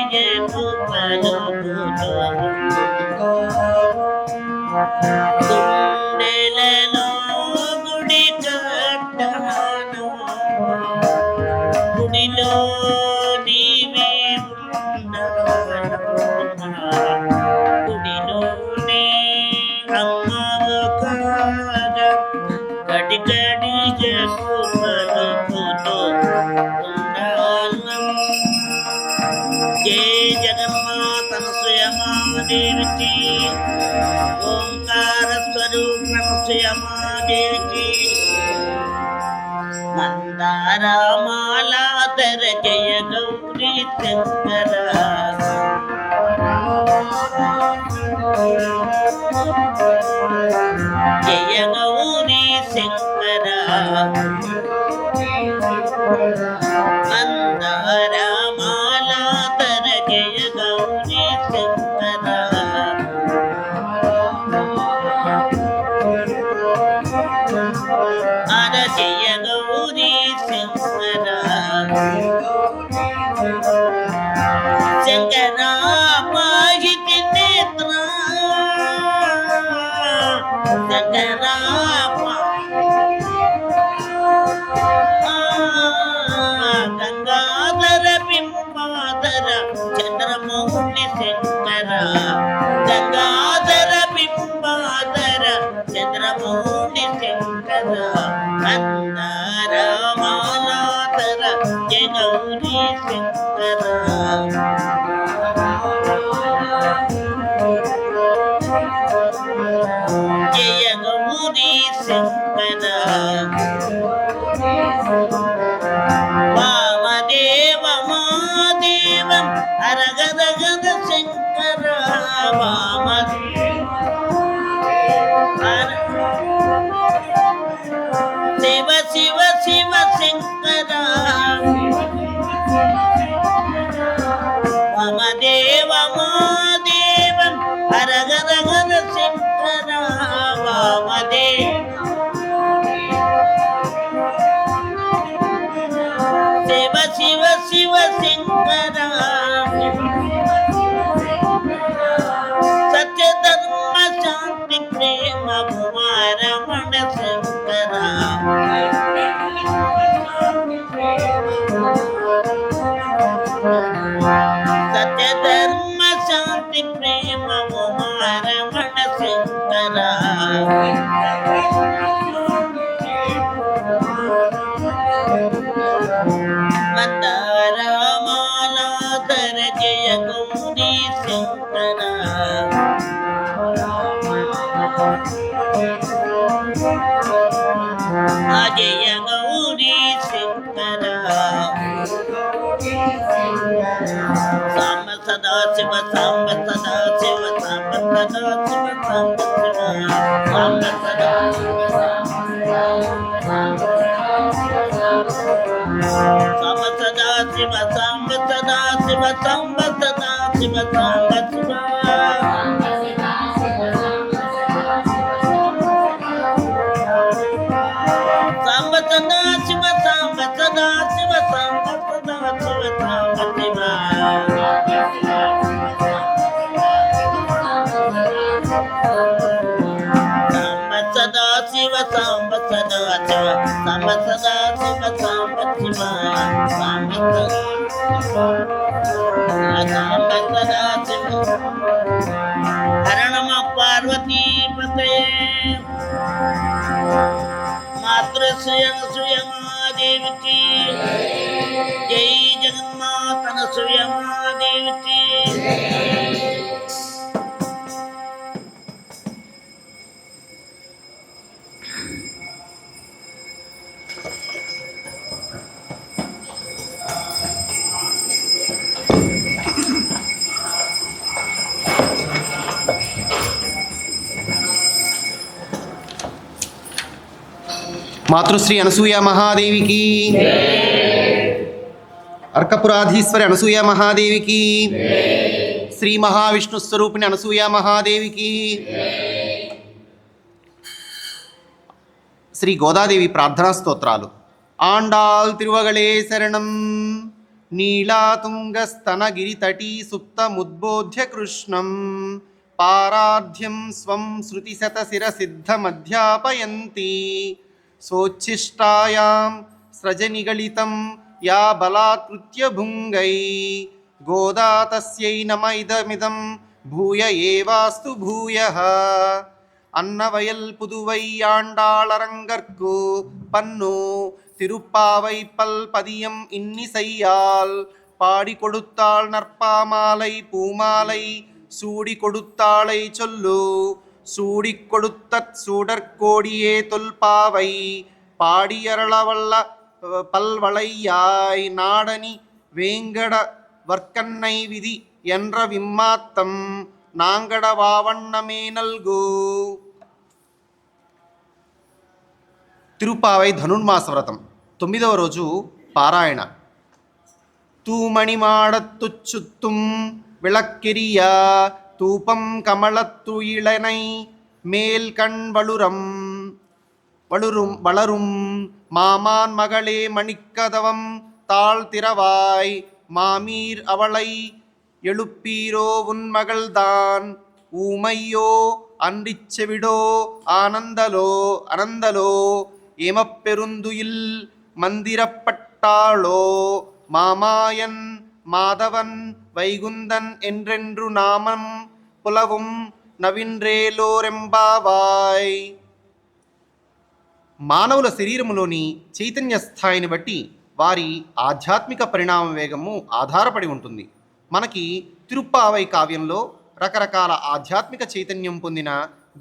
గడియను పలుకుతూ గుండెలలో గుడి కట్టాను గుడిలో నీవే ఉండవలెను గుడిలోనే అమ్మవు కాగా గడి గడియకు పలుకుతూ జయ జగన్మాత అనసూయమాదేవికి ఓంకార స్వరూప అనసూయమాదేవికి మందారమాలాధర జయ గౌరీ శంకర జయ గౌరీ శంకర మందారమాలాధర జయ గౌరీ శంకర అర జయ గౌరీ శంకర శంకర పాహితి నేత్ర శంకర గంగాధర బింబాధర చంద్రమోహుని శంకర గంగాధర బింబాధర చంద్రమోహుని శంకర మందారమాలాధర జయ గౌరీ శంకర జయ గౌరీ శంకర వామదేవ మాదేవం అరగదగద శంకర శివ శివ శివ శంకర వామదేవ మాదేవం అరగదగద శంకర వామదేవ శివ శివ శివ శంకర సత్యధర్మ శాంతి ప్రేమ రమణ శంకర సత్యధర్మ శాంతి ప్రేమ రమణ శంకర మందారమాలాధర జయ గౌరీ శంకర జయ గౌరీ శంకర సాంబ సదా శివ సాంబ సదా శివ సాంబ సదా శివ సాంబ శివ సాంబ సదా సాంబ సదా శివ సాంబ సదా శివ సాంబ సదా శివ సాంబ శివ సాంబ సదా శివ సాంబ సదా శివ సాంబ సదా శివ సాంబ శివ సాంబ సదా శివ సాంబ సదా శివ సాంబ సదా శివ సాంబ శివ సాంబ సదా శివ హర నమ పార్వతీ పతయే మాతృశ్రీ అనసూయమాదేవికి జై జగన్మాత అనసూయమాదేవికి మాతృశ్రీ అనసూయ మహాదేవికి అర్కపురాధీశ్వరి అనసూయ మహాదేవికి శ్రీ మహావిష్ణు స్వరూపిణి అనసూయ మహాదేవికి శ్రీ గోదాదేవి ప్రార్థనా స్తోత్రాలు. ఆండాల్ తిరువగళే శరణం, నీళాతుంగస్తనగిరితటీ సుప్తముద్బోధ్య కృష్ణం పారాధ్యం స్వం శృతిశతశిరసిద్ధమధ్యాపయంతి సోచ్ఛిష్టాయాం స్రజనిగళితం యా బలాత్కృత్య భుంగై గోదా తస్యై నమ ఇదమిదం భూయ ఏవాస్తు భూయః అన్నవయల్ పుదువై ఆండాళరంగర్కు పన్ను తిరుప్పావై పల్పదియం இன்னிசையால் பாடி கொடுத்தாள் நற்பாமாலை பூமாலை சூடி கொடுத்தாளை சொல்லு சூடி கொடுத்தற் சூடற்கோடியே தொல்பாவை பாடியரளவல்ல பல்வளையாய் நாடனி வேங்கட வர்க்கன்னை விதி என்ற விம்மாத்தம் నాంగడ వావన్నమే నల్గు. తిరుపావై ధనుర్మాస వ్రతం 9వ రోజు పారాయణ. తూమణిమాడత్తుచ్చుత్తుం విళక్కిరియ తూపం కమలత్తు ఇళనై మేల్ కண் வளரும் மாமான் மகளே மணிக்கதவம் தாழ் திறவாய் மாமீர் அவளை எழுப்பீரோ உன் மகள்தான் ஊமையோ அன்றிச்செவிடோ அனந்தலோ ஏமப்பெருந்துயில் மந்திரப்பட்டாளோ மாமாயன் மாதவன் வைகுந்தன் என்றென்று நாமம் புலவும் నవిన్రేలోరెంబావాయ్. మానవుల శరీరములోని చైతన్య స్థాయిని బట్టి వారి ఆధ్యాత్మిక పరిణామ వేగము ఆధారపడి ఉంటుంది. మనకి తిరుప్పావై కావ్యంలో రకరకాల ఆధ్యాత్మిక చైతన్యం పొందిన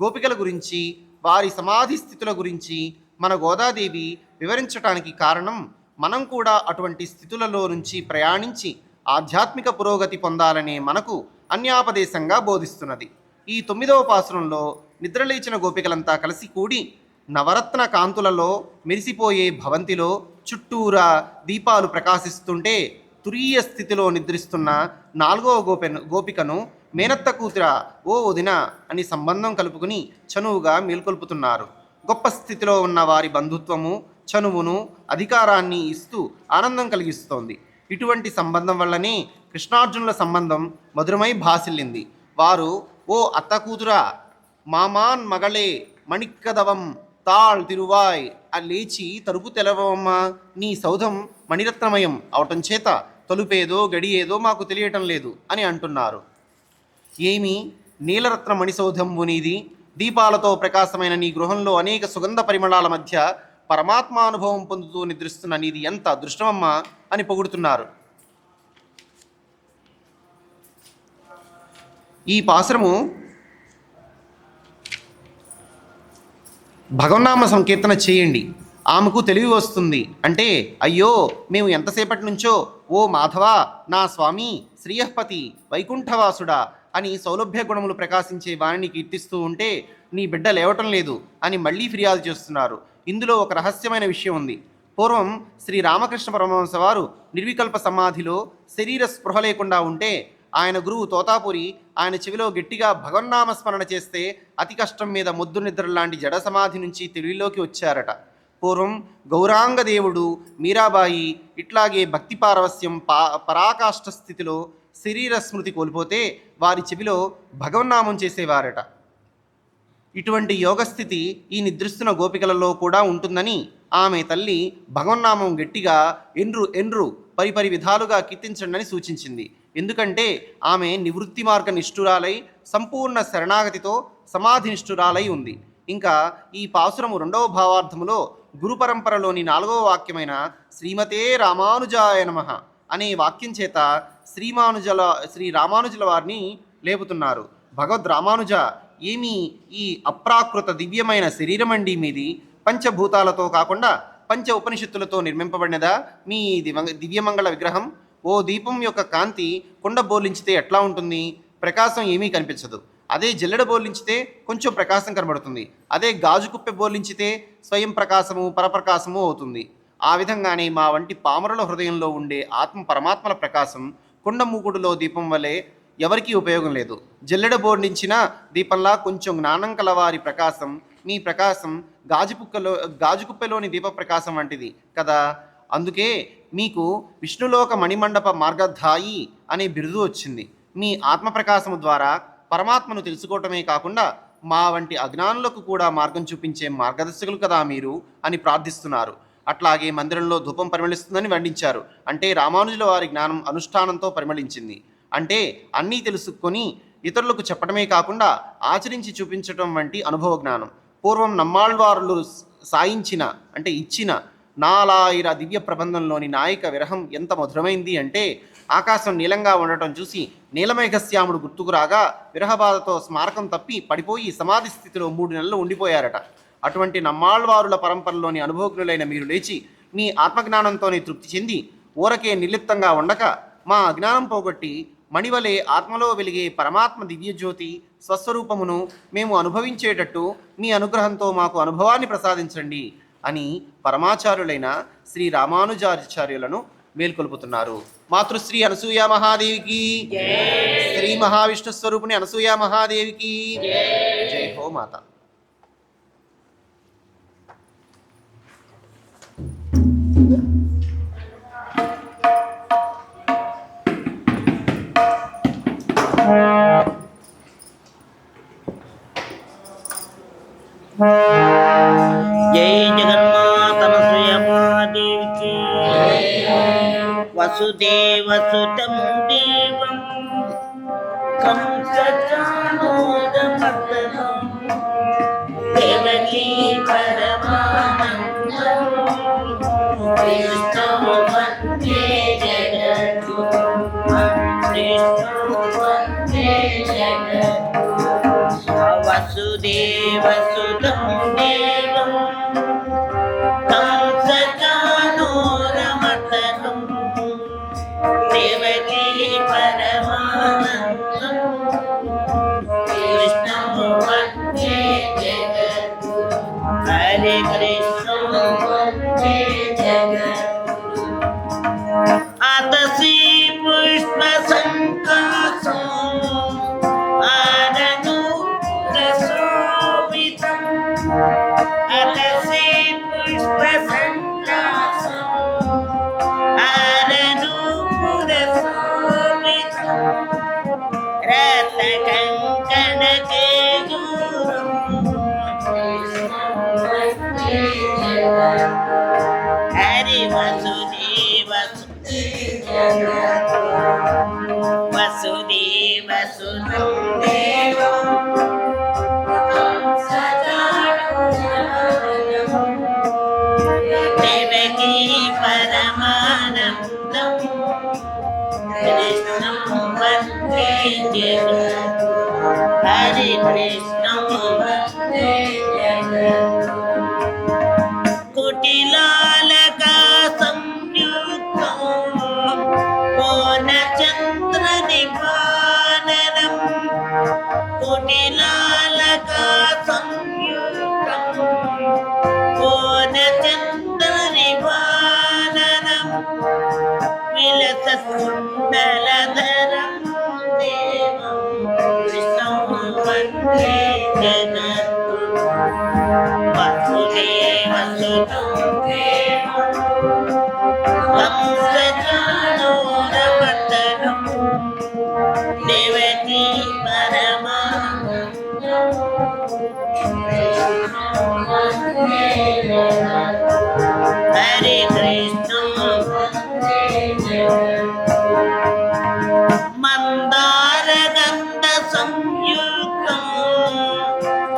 గోపికల గురించి, వారి సమాధి స్థితుల గురించి మన గోదాదేవి వివరించటానికి కారణం, మనం కూడా అటువంటి స్థితులలో నుంచి ప్రయాణించి ఆధ్యాత్మిక పురోగతి పొందాలనే మనకు అన్యాపదేశంగా బోధిస్తున్నది. ఈ 9వ పాసురంలో నిద్రలేచిన గోపికలంతా కలిసి కూడి నవరత్న కాంతులలో మెరిసిపోయే భవంతిలో చుట్టూరా దీపాలు ప్రకాశిస్తుంటే తురీయ స్థితిలో నిద్రిస్తున్న 4వ గోపికను మేనత్త కూతుర ఓ వదిన అని సంబంధం కలుపుకుని చనువుగా మేల్కొల్పుతున్నారు. గొప్ప స్థితిలో ఉన్న వారి బంధుత్వము, చనువును, అధికారాన్ని ఇస్తూ ఆనందం కలిగిస్తోంది. ఇటువంటి సంబంధం వల్లనే కృష్ణార్జునుల సంబంధం మధురమై భాసిల్లింది. వారు ఓ అత్త కూతురా, మామాన్ మగళే మణిక్కదవం తాళ్ తిరువాయ్ లేచి తలుపు తెలవమ్మా, నీ సౌధం మణిరత్నమయం అవటం చేత తలుపేదో గడియేదో మాకు తెలియటం లేదు అని అంటున్నారు. ఏమి నీలరత్న మణిసౌధంబు నీది, దీపాలతో ప్రకాశమైన నీ గృహంలో అనేక సుగంధ పరిమళాల మధ్య పరమాత్మానుభవం పొందుతూ నిద్రిస్తున్న నీది ఎంత అదృష్టమమ్మా అని పొగుడుతున్నారు. ఈ పాసురము భగవన్నామ సంకీర్తన చేయండి, ఆమెకు తెలివి వస్తుంది అంటే, అయ్యో మేము ఎంతసేపటి నుంచో ఓ మాధవ నా స్వామి శ్రీయఃపతి వైకుంఠవాసుడా అని సౌలభ్య గుణములు ప్రకాశించే వాణిని కీర్తిస్తూ ఉంటే నీ బిడ్డ లేవటం లేదు అని మళ్ళీ ఫిర్యాదు చేస్తున్నారు. ఇందులో ఒక రహస్యమైన విషయం ఉంది. పూర్వం శ్రీ రామకృష్ణ పరమహంస వారు నిర్వికల్ప సమాధిలో శరీర స్పృహ లేకుండా ఉంటే ఆయన గురువు తోతాపురి ఆయన చెవిలో గట్టిగా భగవన్నామస్మరణ చేస్తే అతి కష్టం మీద ముద్దు నిద్ర లాంటి జడ సమాధి నుంచి తెలివిలోకి వచ్చారట. పూర్వం గౌరాంగ దేవుడు, మీరాబాయి ఇట్లాగే భక్తి పారవస్యం పరాకాష్ఠ స్థితిలో శరీర స్మృతి కోల్పోతే వారి చెవిలో భగవన్నామం చేసేవారట. ఇటువంటి యోగస్థితి ఈ నిద్రిస్తున్న గోపికలలో కూడా ఉంటుందని ఆమె తల్లి భగవన్నామం గట్టిగా ఎన్రు పరిపరి విధాలుగా కీర్తించండి సూచించింది. ఎందుకంటే ఆమె నివృత్తి మార్గ నిష్ఠురాలై సంపూర్ణ శరణాగతితో సమాధి నిష్ఠురాలై ఉంది. ఇంకా ఈ పాసురము 2వ భావార్థములో గురు పరంపరలోని 4వ వాక్యమైన శ్రీమతే రామానుజాయ నమః అనే వాక్యం చేత శ్రీ రామానుజుల వారిని లేపుతున్నారు. భగవద్ రామానుజ, ఏమీ ఈ అప్రాకృత దివ్యమైన శరీరమండి మీది, పంచభూతాలతో కాకుండా పంచ ఉపనిషత్తులతో నిర్మింపబడినదా మీ దివ్యమంగళ విగ్రహం? ఓ దీపం యొక్క కాంతి కుండ బోర్లించితే ఎట్లా ఉంటుంది? ప్రకాశం ఏమీ కనిపించదు. అదే జల్లెడ బోర్లించితే కొంచెం ప్రకాశం కనబడుతుంది. అదే గాజు కుప్పె బోర్లించితే స్వయం ప్రకాశము పరప్రకాశము అవుతుంది. ఆ విధంగానే మా వంటి పామరుల హృదయంలో ఉండే ఆత్మ పరమాత్మల ప్రకాశం కుండ మూకుడులో దీపం వలె ఎవరికీ ఉపయోగం లేదు. జల్లెడ బోర్లించిన దీపంలా కొంచెం జ్ఞానం కలవారి ప్రకాశం, మీ ప్రకాశం గాజు కుప్పెలోని దీప ప్రకాశం వంటిది కదా. అందుకే మీకు విష్ణులోక మణిమండప మార్గధాయి అనే బిరుదు వచ్చింది. మీ ఆత్మప్రకాశము ద్వారా పరమాత్మను తెలుసుకోవటమే కాకుండా మా వంటి అజ్ఞానులకు కూడా మార్గం చూపించే మార్గదర్శకులు కదా మీరు అని ప్రార్థిస్తున్నారు. అట్లాగే మందిరంలో ధూపం పరిమళిస్తుందని వండించారు. అంటే రామానుజుల వారి జ్ఞానం అనుష్ఠానంతో పరిమళించింది. అంటే అన్నీ తెలుసుకొని ఇతరులకు చెప్పడమే కాకుండా ఆచరించి చూపించటం వంటి అనుభవ జ్ఞానం. పూర్వం నమ్మాళ్వారులు సాయించిన అంటే ఇచ్చిన నాలాయిర దివ్య ప్రబంధంలోని నాయక విరహం ఎంత మధురమైంది అంటే ఆకాశం నీలంగా ఉండటం చూసి నీలమేఘశ్యాముడు గుర్తుకు రాగా విరహబాధతో స్మారకం తప్పి పడిపోయి సమాధి స్థితిలో 3 నెలలు ఉండిపోయారట. అటువంటి నమ్మాళ్వారుల పరంపరలోని అనుభవజ్ఞులైన మీరు లేచి మీ ఆత్మజ్ఞానంతోనే తృప్తి చెంది ఊరకే నిర్లిప్తంగా ఉండక మా అజ్ఞానం పోగొట్టి మణివలే ఆత్మలో వెలిగే పరమాత్మ దివ్యజ్యోతి స్వస్వరూపమును మేము అనుభవించేటట్టు మీ అనుగ్రహంతో మాకు అనుభవాన్ని ప్రసాదించండి అని పరమాచార్యులైన శ్రీ రామానుజాచార్యులను మేల్కొల్పుతున్నారు. మాతృశ్రీ అనసూయ మహాదేవికి, శ్రీ మహావిష్ణు స్వరూపిణి అనసూయ మహాదేవికి జై హో మాత. జై జగన్మాత అనసూయ మహాదేవికి. వసుదేవసుతం దేవం కంసచానూరమర్దనం దేవకీ పరమానందం కృష్ణం వందే జగద్గురుం కృష్ణం వందే జగద్గురుం. వసుదేవసుతం దేవం కంసచానూరమర్దనం దేవకీ పరమానందం కృష్ణం వందే జగద్గురుం. హరే కృష్ణ వందే జగద్గురుం. అతసీ పుష్ప సంకాసం ఆనను రసోవితం అతసీ పుష్ప సంకాసం ఆనను రసోవితం రత కంకణ కేయూరం హరి వసుదేవ వసుదేవ సుతం దేవం దేవకీ పరమానందం కృష్ణం వందే జగద్గురుం. హరి కృష్ణం వందే జగద్గురుం. కుటిలాలకా సంయుక్తం పూర్ణచంద్ర నిపాననం కుటిలాలకా సంయుక్తం పూర్ణచంద్ర నిపాననం విలసకుండలధరం దేవం కృష్ణం వందే జగద్గురుం. వసుదేవసుతం దేవం కంసచానూరమర్దనం దేవకీ పరమానందం హరే కృష్ణ మందార గంధ సంయుక్తం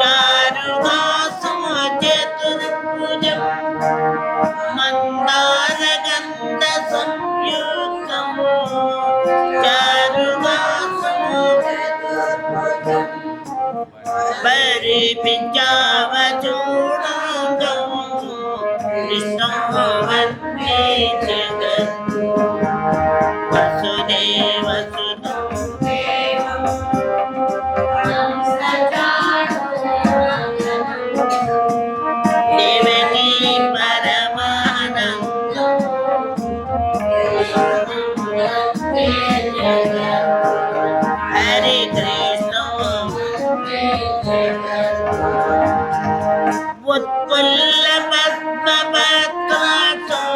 చారుహాసం చతుర్భుజం మందార గంధ సంయుక్తం చారుహాసం చతుర్భుజం పరిపించావచూడాంగం కృష్ణం వందే జగద్గురుం. వసుదేవసుతం దేవం దేవకీ పరమానందం హరే కృష్ణ ఉత్పుల్ల పద్మపత్రాక్షం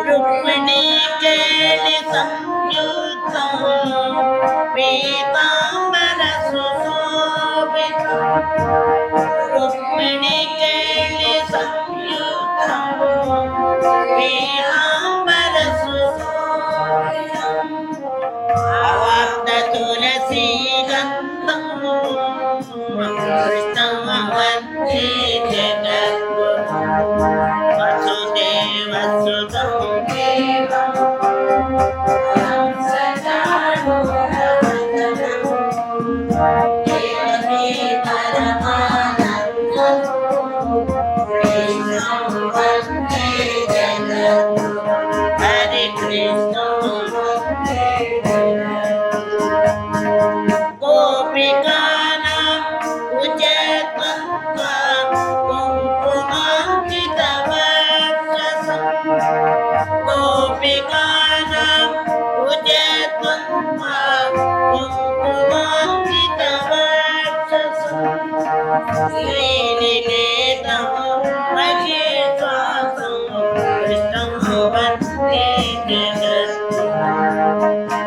రుక్మిణీ కేళి సంయుక్తం పీతాంబర సుశోభితం రుక్మిణీ కేళి సంయుక్తం పీతాంబర సుశోభితం అవాప్త తులసీ గంధం కృష్ణం వందే జగద్గురు వసుదేవ సుతం దేవం దేవకీ పరమానందం కృష్ణం వందే జగద్గురు హరే కృష్ణ గోపికానాం ఉచత్వా కుంకుమాంకితవక్షసం గోపికానాం ఉచత్వా కుంకుమాంకితవక్షసం శ్రీనికేతం మహేశ్వాసం కృష్ణం వందే జగద్గురు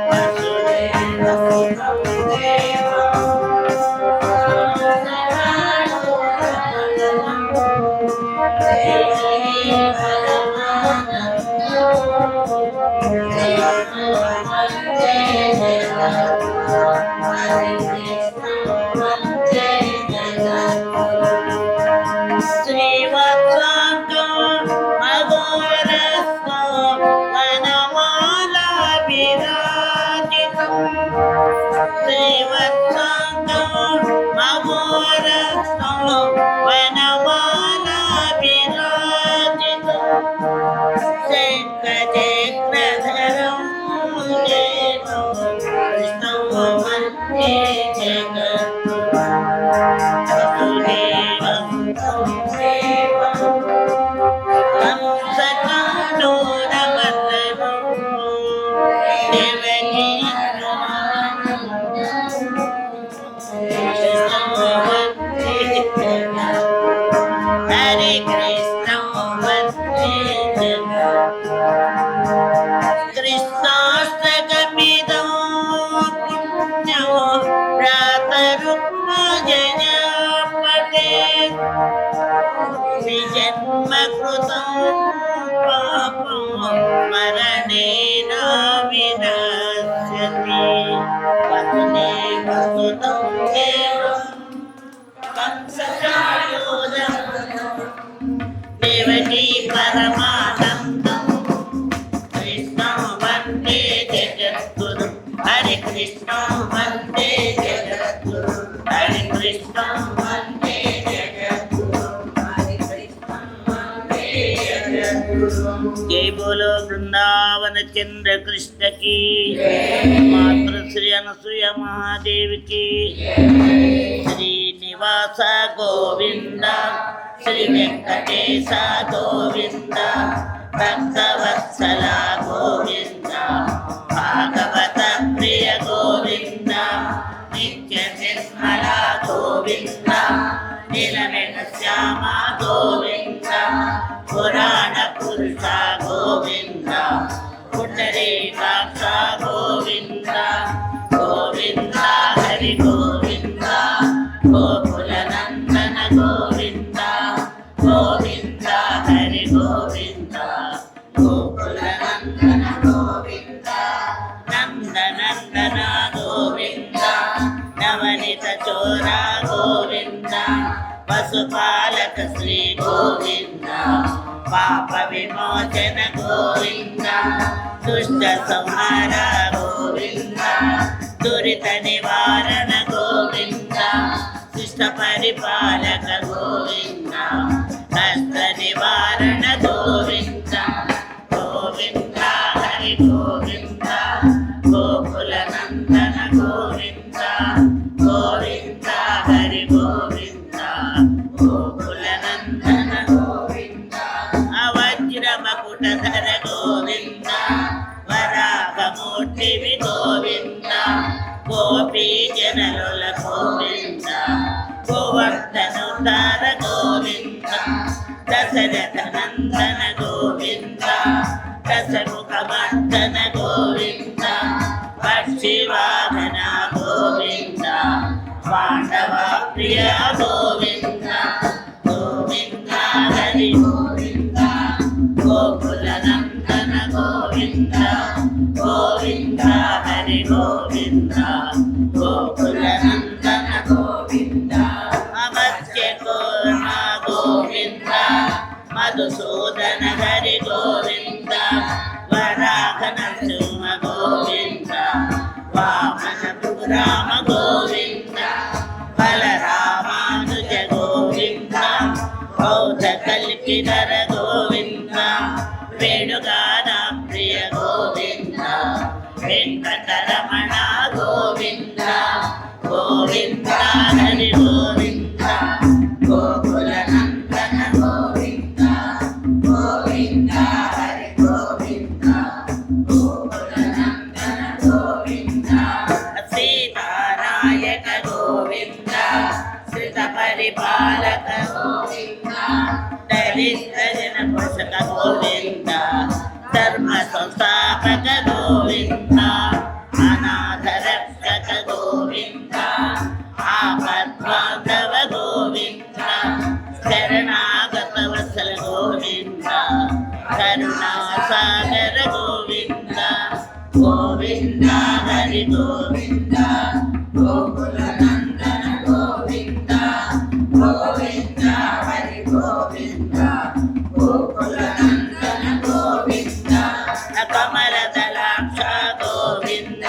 వసుదేవ సుతం దేవం శ్రీవత్సాంగో మగోరస్తో వనమాలా విరాజితం శ్రీవత్సాంగో మగోరస్తో వనమాలా విరాజితం శంఖచక్రధరం దేవం కృష్ణం వందే జగద్గురు వసుదేవం తం దేవం హంసచాణూరమర్దనం దేవకీ కృష్ణం వందే జగద్గురు హరే కృష్ణం వందే జగద్గురు కృష్ణాష్టకమిదం పుణ్యం ప్రాతరుక్మజయా పఠేత్ విజన్మ కృతం పాపం మరణేన వినాశ్యతి వసుదేవ సుతం దేవం కంసచాయూరం దేవకీ పరమానందం కృష్ణం వందే జగద్గురు హరి కృష్ణం వందే జగద్గురు హరి కృష్ణం వందే జగద్గురు హరి కృష్ణం వందే జగద్గురు జై బోలో బృందావన చంద్ర కృష్ణ की मातृ श्री అనసూయ महादेव की శ్రీనివాస గోవింద శ్రీ వెంకటేశ గోవింద భక్తవత్సల గోవింద భాగవత ప్రియ గోవింద నిత్య నిర్మల గోవింద నీలమేఘ శ్యామ గోవింద పురాణ పురుష గోవింద పుండరీకాక్ష గోవింద గోవింద హరి గోవింద గోకుల నందన గోవింద గోవింద హరి గోవింద గోకుల నందన గోవింద నందనందన గోవింద నవనిత చోర గోవింద పశుపాలక శ్రీ గోవింద పాప విమోచన గోవింద దుష్ట సంహార గోవింద దురిత నివారణ గోవింద శిష్ట పరిపాలక గోవింద కష్ట నివారణ గోవింద గోవింద హరి గోవింద గోకుల నందన గోవింద గోవింద హరి గోవింద గోకుల నందన గోవింద అవజ్రమకుటధర గోవింద వరాహమూర్తివి గోవింద గోపీ జనరుల గోవింద గోవర్ధనుతార గోవింద దశరథ దశరథనందన గోవింద దశముఖమర్దన గోవింద పక్షివాహన గోవింద పాండవ ప్రియ గోవింద గోవింద హరి గోవింద గోకుల నందన గోవింద గోవింద హరి గోవింద గోకుల నందన గోవింద అమర్త్య కూర్మ గోవింద మధుసూదన హరి గోవింద వరాహ నరసింహ గోవింద వామన రామ గోవింద బలరామానుజ గోవింద బౌద్ధ కల్కిధర గోవింద వేణుగాన ప్రియ గోవింద వెంకటరమణ గోవింద గోవింద హరి గోవింద గోకుల నందన గోవింద గోవింద హరి గోవింద గోకుల నందన గోవింద సీతానాయక గోవింద శ్రిత పరిపాలక గోవింద దళిత జన పోషక గోవింద ధర్మ సంస్థాపక గోవింద అనాథ రక్షక గోవింద ఆపద్బాంధవ గోవింద శరణాగత వత్సల గోవింద కరుణాసాగర గోవింద గోవింద హరి గోవింద గోకుల నందన గోవింద గోవింద హరి గోవింద గోకుల నందన గోవింద కమలదలాక్ష గోవింద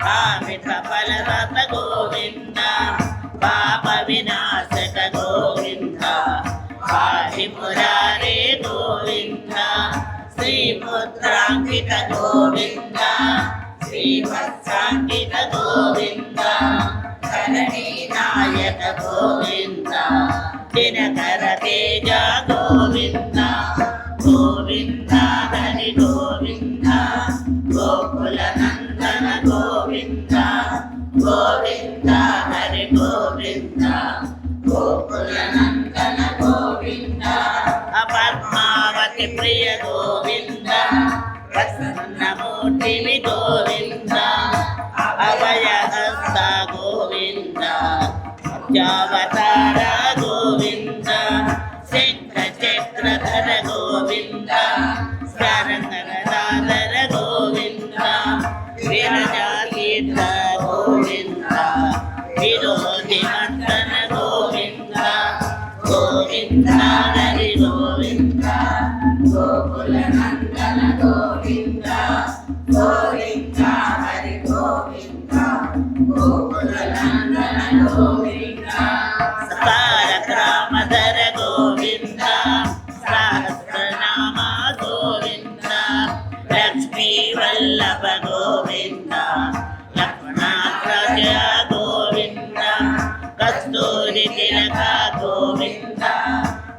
కామిత ఫలరత గోవింద పాప వినాశక గోవింద పాహి మురారే గోవింద శ్రీముద్రాంకిత గోవింద శ్రీవత్సాంకిత గోవింద ధరణీ నాయక గోవింద దినకర తేజ గోవింద గోవింద హరి గోవింద గోకుల నందన గోవింద గోవింద హరి గోవింద గోకుల నందన గోవింద పద్మావతి ప్రియ గోవింద ప్రసన్నమూర్తివి గోవింద అభయహస్త గోవింద అత్యావతార గోవింద శంఖ చక్రధర గోవింద శరణగదాధర గోవింద విరజాతీర్థ గోవింద విరోధి నందన గోవింద గోవింద హరి గోవింద గోకుల నందన గోవింద గోవింద హరి గోవింద గోకుల నందన గోవింద తారక రామధర గోవింద సహస్రనామ గోవింద లక్ష్మీ వల్లభ గోవింద లక్ష్మణాగ్రజ గోవింద కస్తూరి తిలక గోవింద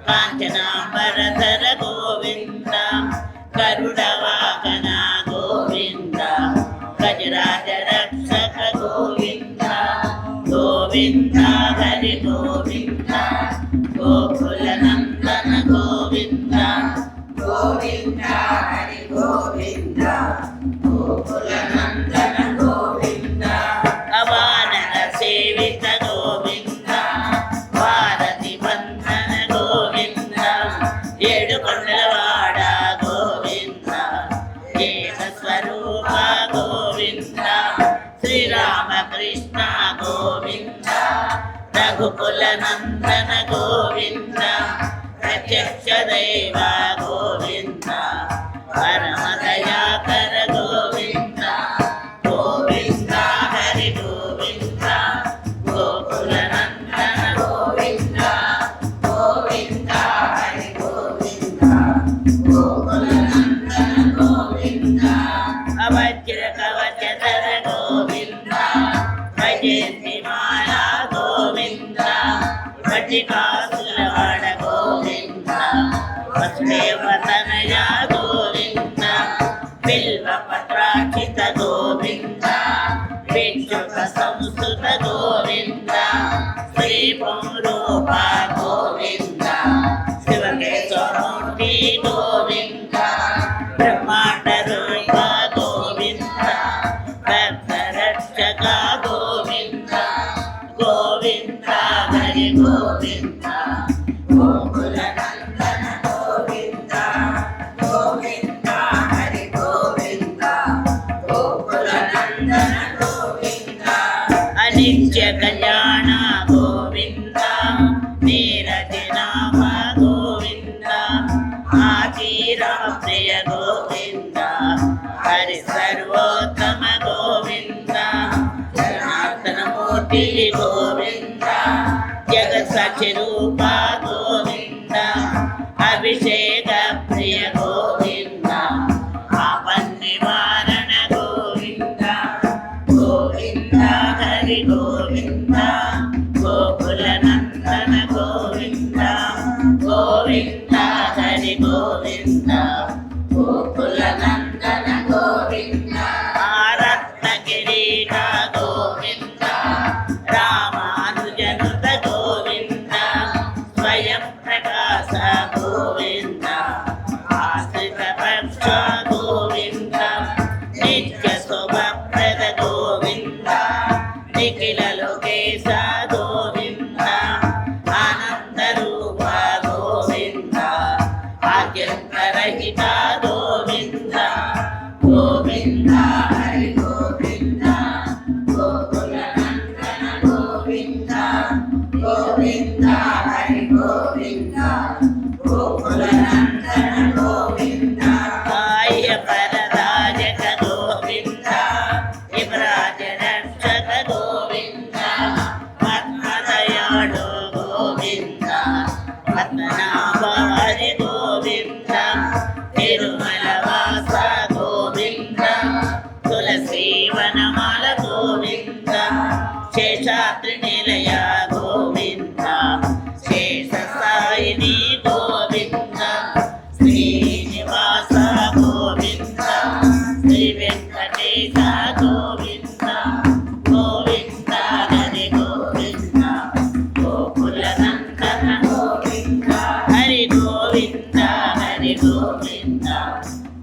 కాంచనాంబరధర గోవింద గరుడవాహన గోవింద గజరాజ రక్షక గోవింద గోవింద హరి గోవింద గోకుల నందన గోవింద గోవింద హరి గోవింద గోకుల నందన గోవింద అవానర సేవిత గోవింద భారతి వందన గోవింద ఏడుకొండలవాడ గోవింద ఏక స్వరూప గోవింద శ్రీరామకృష్ణ గోవింద రఘుకుల నందన గోవింద ప్రత్యక్ష దైవ గోవింద పరమ దయాకర గోవింద గోవింద హరి గోవింద గోకుల నందన గోవింద గోవింద హరి గోవింద గోకుల నందన గోవింద అవజ్ర కవచధర గోవింద భజంతి మాలా గోవింద భటికాసులవాడ గోవింద వసుదేవతనయ గోవింద బిల్వపత్రాక్షిత గోవింద భిక్షుక సంస్కృత గోవింద శ్రీ రూప గోవింద శివకేశవ మూర్తి గోవింద బ్రహ్మాండ రూప గోవింద భక్తరక్షక గోవింద గోవింద హరి గోవింద గోకుల నందన గోవింద గోవింద హరి గోవింద గోకుల నందన గోవింద అనిత్య కళ్యాణ గోవింద నీరజ నామ గోవింద ఆతీరా ప్రియ గోవింద హరి సర్వోత్తమ గోవింద జనార్దన మూర్తి గోవింద జగత్ సచిరూప గోవింద అభిషేక ప్రియ గోవింద ఆపన్నివారణ గోవింద గోవింద హరి గోవింద గోకుల నందన గోవింద గోవింద హరి గోవింద గోకుల నందన గోవింద రత్న కిరీట గోవింద రామానుజనుత గోవింద స్వయం ప్రకాశ గోవింద ఆశ్రిత పక్ష గోవింద నిత్య శుభప్రద గోవింద నిఖిల లోకేశ గోవింద ఆనంద రూప గోవింద ఆద్యంతరహిత గోవింద గోవింద హరి గోవింద గోకుల నందన గోవింద గోవింద హరి గోవింద గోకుల నందన గోవింద కాయ పరరాజక గోవింద హిమరాజ రక్షక గోవింద పద్మదయాళు గోవింద పద్మనాభ హరి గోవింద తిరుమల వాస గోవింద తులసి వనమాల గోవింద శేషాద్రి నిలయ గోవింద శేష సాయిని గోవింద శ్రీనివాస గోవింద శ్రీ వెంకటేశ గోవింద గోవింద హరి గోవింద గోకుల నందన గోవింద హరి గోవింద హరి గోవింద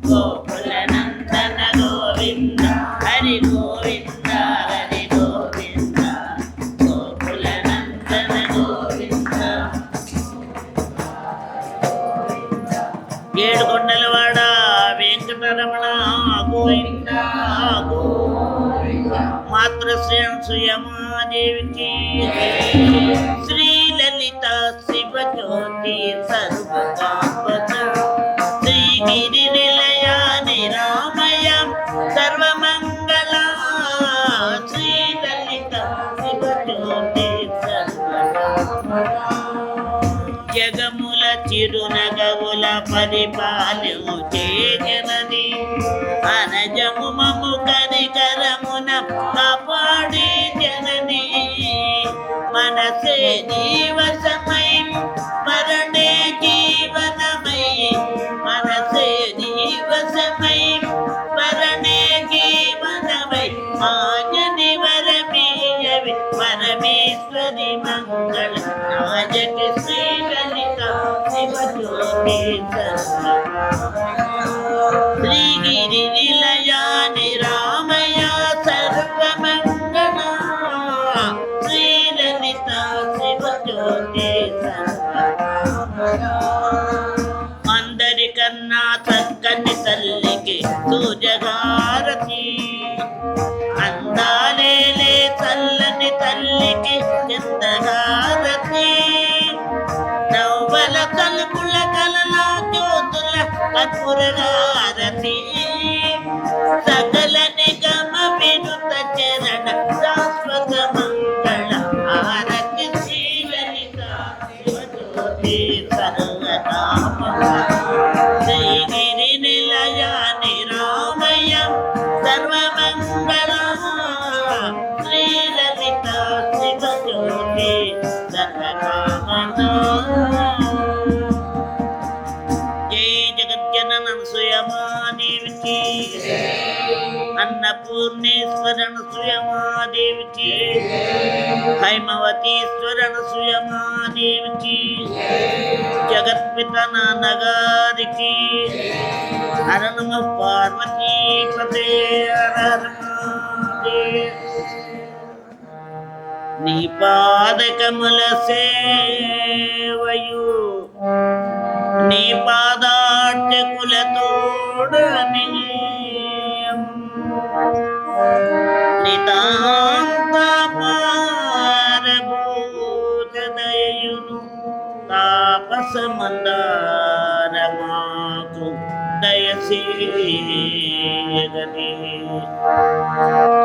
గోకుల నందన గోవింద హరి గోవింద హరి గోవింద గోకుల నందన గోవింద ఏడుకొండలవాడ వెంకటరమణ గోవింద గోవింద మాతృశ్రేయం సుయమాదేవికి శ్రీ లలిత శివ జ్యోతి సర్వకాపద శ్రీ గిరి నిలయ నిరామయ సర్వమంగళ శ్రీ లలిత శివ జ్యోతి సర్వకాపద జగముల చిరునగవుల పరిపాలము చేజనని అనజము మము కనికరమున కాపాడే జనని మనసే జీవసమై మరణే జీవనమై మనసే జీవసమై మరణే జీవనమై మాజని వరమీయవి పరమేశ్వరి మంగళ నాజకి శ్రీ లలిత శివ జ్యోతి శ్రీగిరి నిలయ నిరామయ సర్వమంగళ శ్రీ లలిత శివ జ్యోతి అందరికన్నా చక్కని తల్లికి సూజగారతి అందాలేలే చల్లని తల్లికి చందగారతి నవ్వల తలుపుల కలల జ్యోతుల కర్పూరగారతి సకల నిగమ వినుత చరణ శాశ్వత మంగళ ఆరతి శ్రీ లలిత శివజ్యోతి సర్వకామ శ్రీగిరి నిలయ నిరామయ సర్వమంగళ శ్రీ లలిత శివజ్యోతి సర్వకామన జై జగజ్జనన సుయమాదేవికి అన్న అన్నపూర్ణేశ్వర అనసూయమాదేవికి, హైమవతీశ్వర అనసూయమాదేవికి, జగత్పిత నాన్నగారికి హర నమ పార్వతీపతే హర హర మహాదేవ్. నీ పాదకమల సేవయు నీ పాదార్చకులతోడని నితాంత పారభూతదయును తాపస మందారమాకు దయసేయగనే.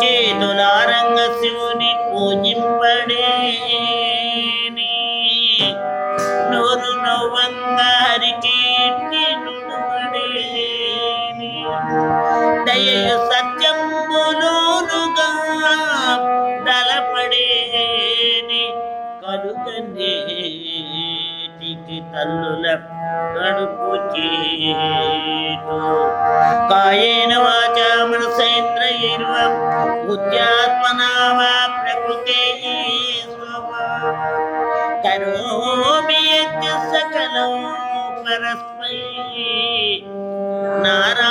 చేతులారంగ శివుని పూజింపడేని, నోరు నవ్వంగ హరికీర్తి నుడువడేని, దయయు సత్యంబులోనుగా తలపడేని, కలుగనేటికి తల్లుల కడుపు చేటు. కాయేన వాచా మనసేంద్రియైర్వ బుద్ధ్యాత్మనా వా ప్రకృతే స్వభావం కరోమి యజ్ఞ సకలం పరస్మై నారాయణాయేతి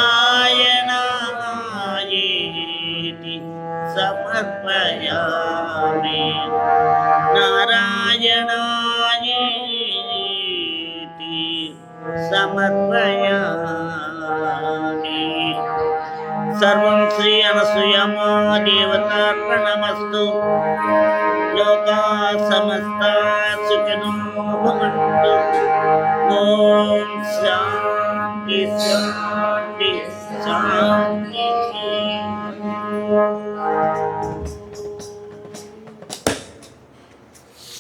సమర్పయామి. నారాయణాయేతి సమర్పయామి. సర్వం శ్రీ అనసూయమా దేవతార్పణమస్తు. లోకా సమస్తా సుఖినో భవంతు. ఓం శాంతి శాంతి.